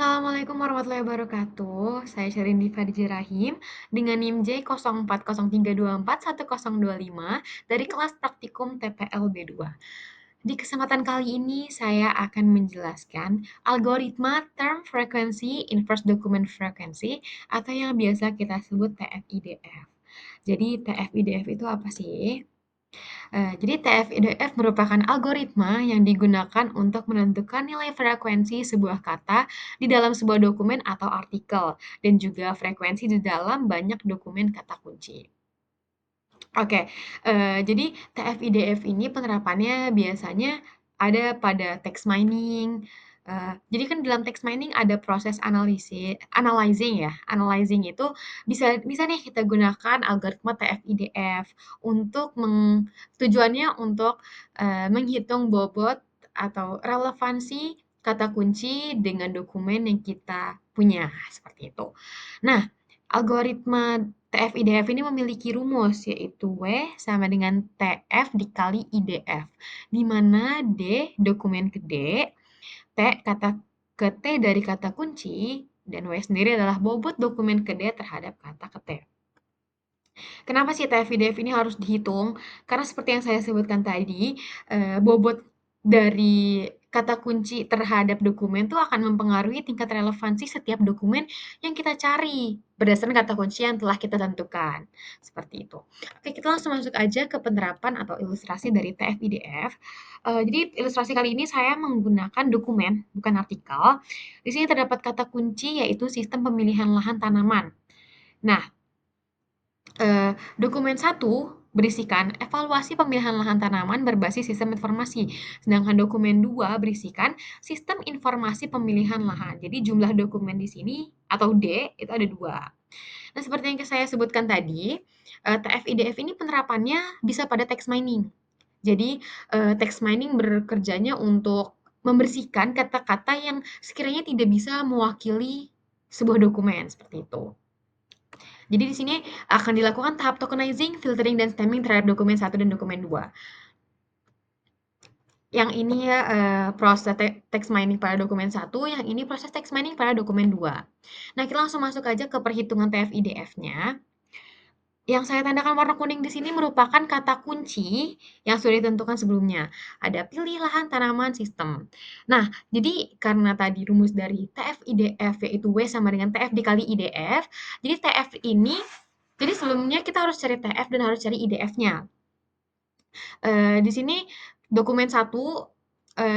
Assalamualaikum warahmatullahi wabarakatuh. Saya Sherin Diva Rahim dengan NIM J0403241025 dari kelas praktikum TPL B2. Di kesempatan kali ini saya akan menjelaskan algoritma Term Frequency Inverse Document Frequency atau yang biasa kita sebut TF-IDF. Jadi TF-IDF itu apa sih? Jadi TF-IDF merupakan algoritma yang digunakan untuk menentukan nilai frekuensi sebuah kata di dalam sebuah dokumen atau artikel, dan juga frekuensi di dalam banyak dokumen kata kunci. Oke, jadi TF-IDF ini penerapannya biasanya ada pada text mining. Jadi kan dalam text mining ada proses analyzing ya. Analyzing itu bisa bisa nih kita gunakan algoritma TF-IDF untuk tujuannya untuk, menghitung bobot atau relevansi kata kunci dengan dokumen yang kita punya, seperti itu. Nah, algoritma TF-IDF ini memiliki rumus, yaitu W sama dengan TF dikali IDF, di mana D dokumen ke D, T kata ke T dari kata kunci, dan W sendiri adalah bobot dokumen ke D terhadap kata ke T. Kenapa sih TF-IDF ini harus dihitung? Karena seperti yang saya sebutkan tadi, bobot dari kata kunci terhadap dokumen itu akan mempengaruhi tingkat relevansi setiap dokumen yang kita cari berdasarkan kata kunci yang telah kita tentukan. Seperti itu. Oke, kita langsung masuk aja ke penerapan atau ilustrasi dari TF-IDF. Jadi ilustrasi kali ini saya menggunakan dokumen, bukan artikel. Di sini terdapat kata kunci yaitu sistem pemilihan lahan tanaman. Nah, dokumen 1 berisikan evaluasi pemilihan lahan tanaman berbasis sistem informasi, sedangkan dokumen 2 berisikan sistem informasi pemilihan lahan. Jadi jumlah dokumen di sini atau D itu ada 2. Nah, seperti yang saya sebutkan tadi, TF-IDF ini penerapannya bisa pada text mining. Jadi, text mining bekerjanya untuk membersihkan kata-kata yang sekiranya tidak bisa mewakili sebuah dokumen, seperti itu. Jadi di sini akan dilakukan tahap tokenizing, filtering, dan stemming terhadap dokumen 1 dan dokumen 2. Yang ini ya proses text mining pada dokumen 1, yang ini proses text mining pada dokumen 2. Nah, kita langsung masuk aja ke perhitungan TF-IDF-nya. Yang saya tandakan warna kuning di sini merupakan kata kunci yang sudah ditentukan sebelumnya. Ada pilih lahan tanaman sistem. Nah, jadi karena tadi rumus dari TF-IDF yaitu W sama dengan TF dikali IDF, jadi TF ini jadi sebelumnya kita harus cari TF dan harus cari IDF-nya. Di sini dokumen 1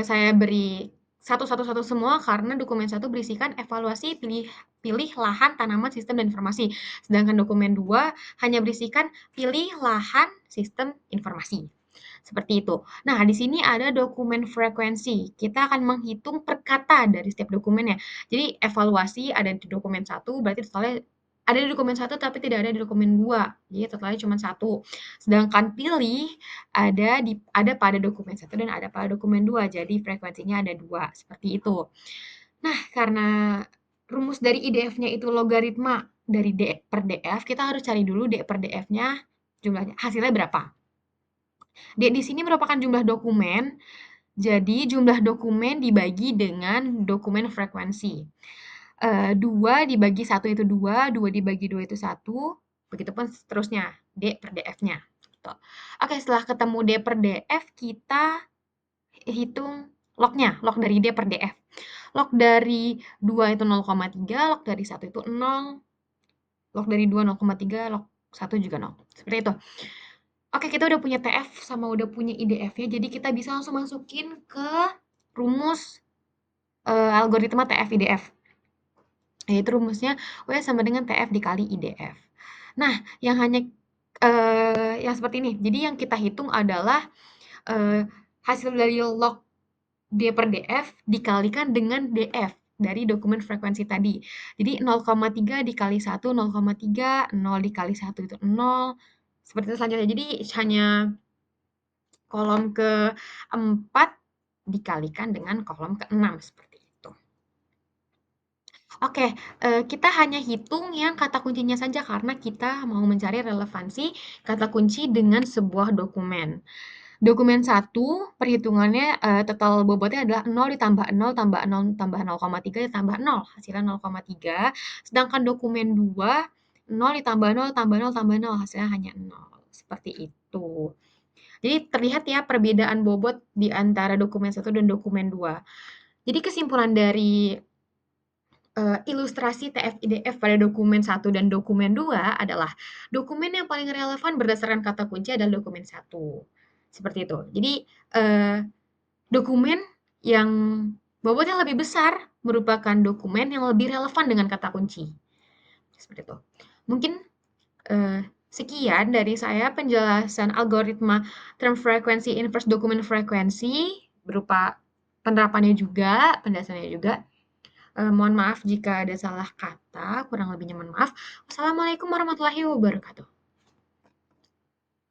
saya beri satu semua karena dokumen 1 berisikan evaluasi pilih lahan, tanaman, sistem, dan informasi. Sedangkan dokumen 2 hanya berisikan pilih lahan, sistem, informasi. Seperti itu. Nah, di sini ada dokumen frekuensi. Kita akan menghitung per kata dari setiap dokumennya. Jadi evaluasi ada di dokumen 1, berarti totalnya ada di dokumen 1 tapi tidak ada di dokumen 2. Jadi totalnya cuma 1. Sedangkan pilih ada pada dokumen 1 dan ada pada dokumen 2. Jadi frekuensinya ada 2, seperti itu. Nah, karena rumus dari IDF-nya itu logaritma dari D per DF, kita harus cari dulu D per DF-nya jumlahnya, hasilnya berapa. D di sini merupakan jumlah dokumen, jadi jumlah dokumen dibagi dengan dokumen frekuensi. 2 dibagi 1 itu 2, 2 dibagi 2 itu 1, begitupun seterusnya, D per DF-nya. Gitu. Oke, setelah ketemu D per DF, kita hitung log-nya, log dari D per DF. Log dari 2 itu 0,3, log dari 1 itu 0, log dari 2 0,3, log 1 juga 0. Seperti itu. Oke, kita udah punya TF sama udah punya IDF-nya, jadi kita bisa langsung masukin ke rumus algoritma TF-IDF. Yaitu rumusnya W sama dengan TF dikali IDF. Nah, yang seperti ini. Jadi yang kita hitung adalah hasil dari log D per DF dikalikan dengan DF dari dokumen frekuensi tadi. Jadi 0,3 dikali 1, 0,3, 0 dikali 1 itu 0, seperti itu selanjutnya. Jadi hanya kolom ke-4 dikalikan dengan kolom ke-6, seperti itu. Oke, kita hanya hitung yang kata kuncinya saja karena kita mau mencari relevansi kata kunci dengan sebuah dokumen. Dokumen 1 perhitungannya, total bobotnya adalah 0 ditambah 0 tambah 0 tambah 0,3 ditambah 0, hasilnya 0,3. Sedangkan dokumen 2, 0 ditambah 0 tambah 0 tambah 0, hasilnya hanya 0. Seperti itu. Jadi terlihat ya perbedaan bobot di antara dokumen 1 dan dokumen 2. Jadi kesimpulan dari ilustrasi TF-IDF pada dokumen 1 dan dokumen 2 adalah dokumen yang paling relevan berdasarkan kata kunci adalah dokumen 1. Seperti itu. Jadi, dokumen yang bobotnya lebih besar merupakan dokumen yang lebih relevan dengan kata kunci. Seperti itu. Mungkin, sekian dari saya penjelasan algoritma term frequency inverse dokumen frekuensi berupa penerapannya juga, penjelasannya juga. Mohon maaf jika ada salah kata, kurang lebihnya mohon maaf. Wassalamualaikum warahmatullahi wabarakatuh.